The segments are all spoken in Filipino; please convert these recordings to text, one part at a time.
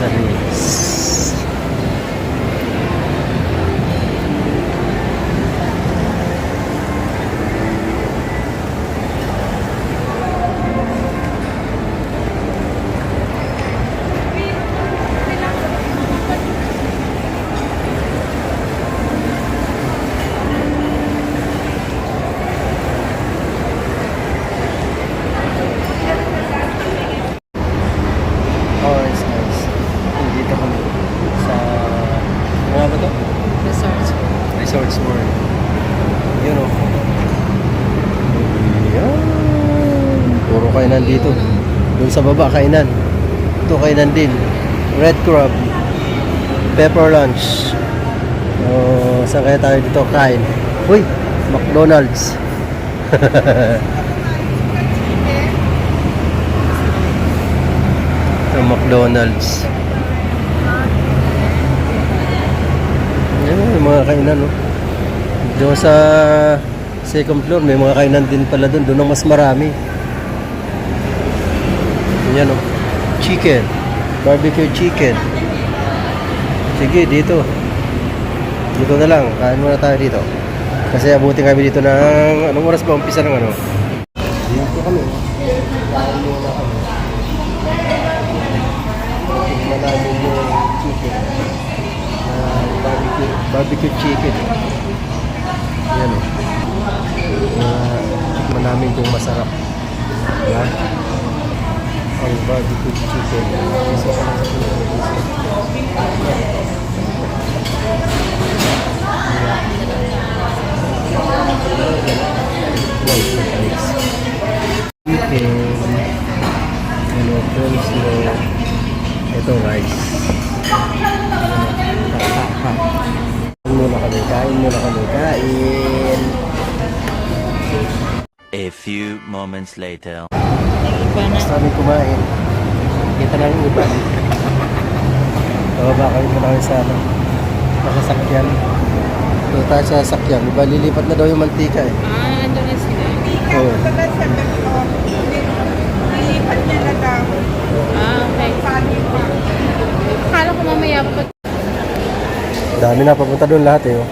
groceries. Alright guys, dito kami sa ano ba to? Resorts World. Yun o. Yan. Puro kainan dito. Doon sa baba kainan. Ito kainan din. Red crab. Pepper lunch. Saan kaya tayo dito kain? Uy! McDonald's. McDonald's. Yan yung mga kainan, no? Doon sa second floor, may mga kainan din pala doon. Doon ang mas marami. Yan, no? Chicken. Barbecue chicken. Sige, dito. Dito na lang. Kain muna tayo dito. Kasi abutin kami dito ng... Anong oras ba umpisa ng ano? Dito kami. Kain muna kami. Namin yung chicken barbecue chicken yan o tikman namin kung masarap yan ang barbecue chicken ito guys. Kain muna kami. Kain. A few moments later. Basta kami kumain. Kita na yung iba. Bababa kami muna kami sa nakasakyan. Ito tayo sa sasakyan. Iba lilipat na daw yung mantika eh. Nandun na sila. Oo. Lilipat niya na daw. Okay. Akala ko mamaya pa. Dami na, papunta doon lahat eh. Oh.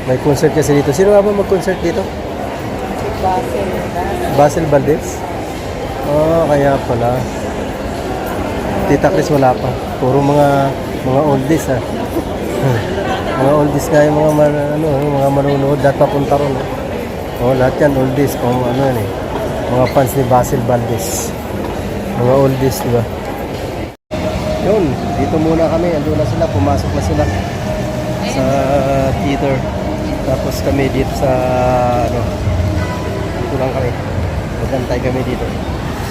May concert kasi dito. Sino nga ba mag-concert dito? Basil Valdez? Kaya pala. Tita Chris wala pa. Puro mga oldies ha. Mga oldies nga yung mga manunood. Lahat papunta ron. Lahat yan oldies. Kung ano yan eh. Mga fans ni Basil Valdez. Mga oldies, diba? Yun, dito muna kami. Andun na sila, pumasok na sila sa theater. Tapos kami dito sa dito lang kami. Magantay kami dito.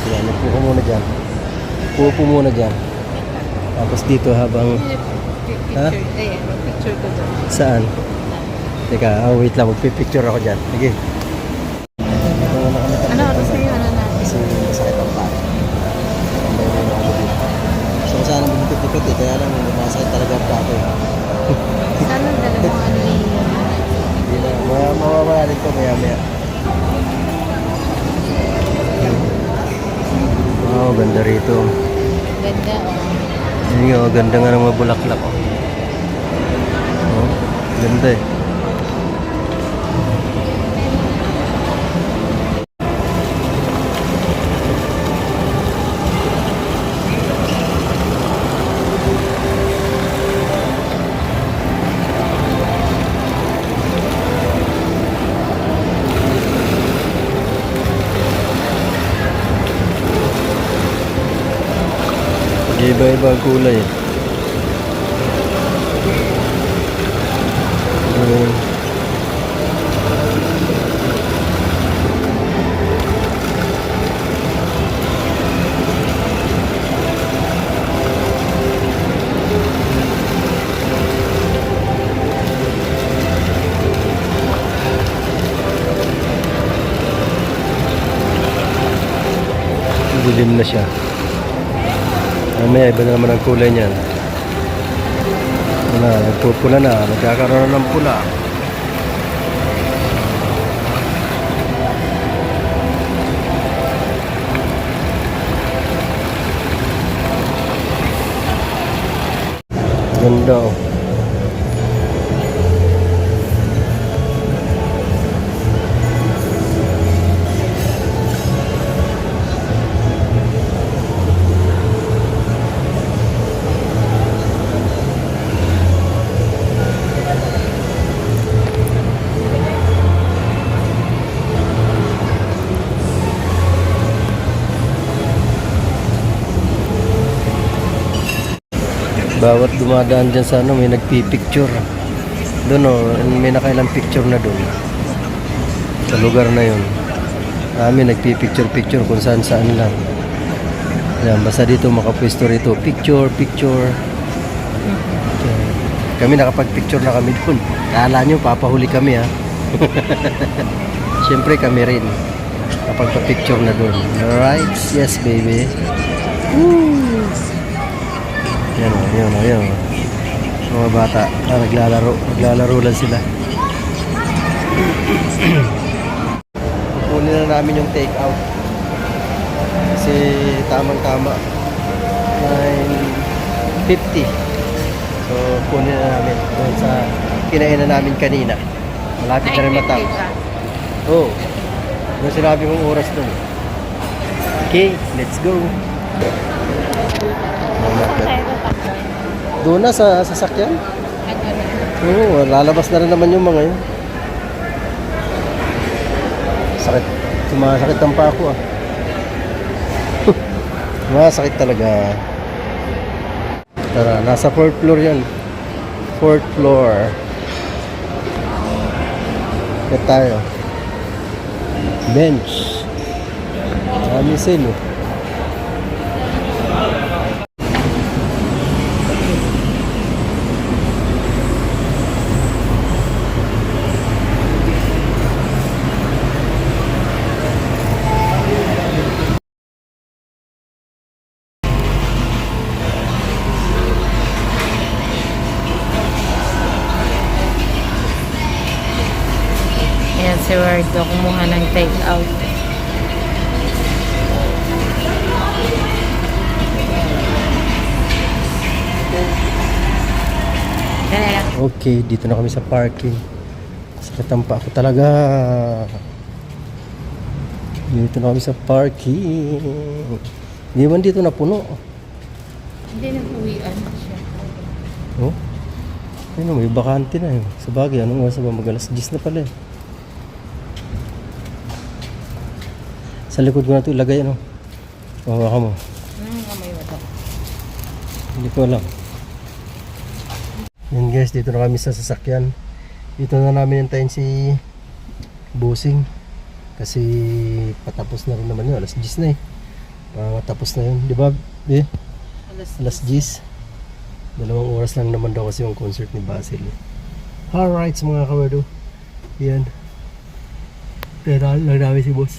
Yan, nagpupo muna dyan. Pupo muna dyan. Tapos dito habang Picture ko doon. saan? Teka, wait lang, magpipicture ako dyan. Sige. Ano oras na yun? Ano natin? Kasi masakit ang paa. So sana magpipikot eh, kaya lang masakit talaga ang paa ko. Sana dalawang ano yung... Hindi na, mawawala rin ko maya. Wow, ganda rito. Ganda Ganda nga ng mga bulaklak. Ganda eh. Iba-iba ang kulay. Dilim na siya. Mamaya iba na naman ang kulay niyan. Nagpupula na, nagkakaroon ng pula. Ganda oh. Bawat dumadaan dyan sa ano, may nagpipicture. Doon oh, may nakailang picture na doon. Sa lugar na yun. Nagpipicture-picture kung saan-saan lang. Yan, basta dito makapwesto rito. Picture. Okay. Kami nakapag-picture na kami doon. Kala nyo, papahuli kami ha. Siyempre kami rin. Kapag-picture na doon. Alright? Yes, baby. Woo! Yan o. Mga bata, naglalaro lang sila. Kunin na namin yung take out. Kasi tamang-tama. 9:50. So, kunin na namin doon sa kinainan namin kanina. Malapit na rin matapos. Oh, yung sinabi mong oras doon. Okay, let's go. Doon na sa sasakyan? Oo, lalabas na rin naman yung mga yun. Sakit. Sumasakit ang pa ako ah. Masakit talaga. Tara, nasa 4th floor yan. 4th floor. Kaya tayo. Bench. Marami sale oh. Ayan si Wardo, kumuha ng take out. Okay, dito na kami sa parking. Sakit ang pa ako talaga. Dito na kami sa parking. Hindi man dito na puno. Hindi nag-uwian siya. Oh? Ayun, may bakante na eh. Sa bagay, anong oras ba? Mag-alas 10 na pala eh. Sa likod ko na ito ilagay ano. Hawakan mo. Kamay mo ito. Hindi ko alam. Yan guys, dito na kami sa sasakyan. Dito na namin hintayin si Bossing. Kasi patapos na rin naman yun. Alas 10 na eh. Matapos na yun. Di ba? Eh? Alas 10. 2 oras lang naman daw kasi yung concert ni Basil. Alright mga kawardo. Yan. Pero lang namin si Boss.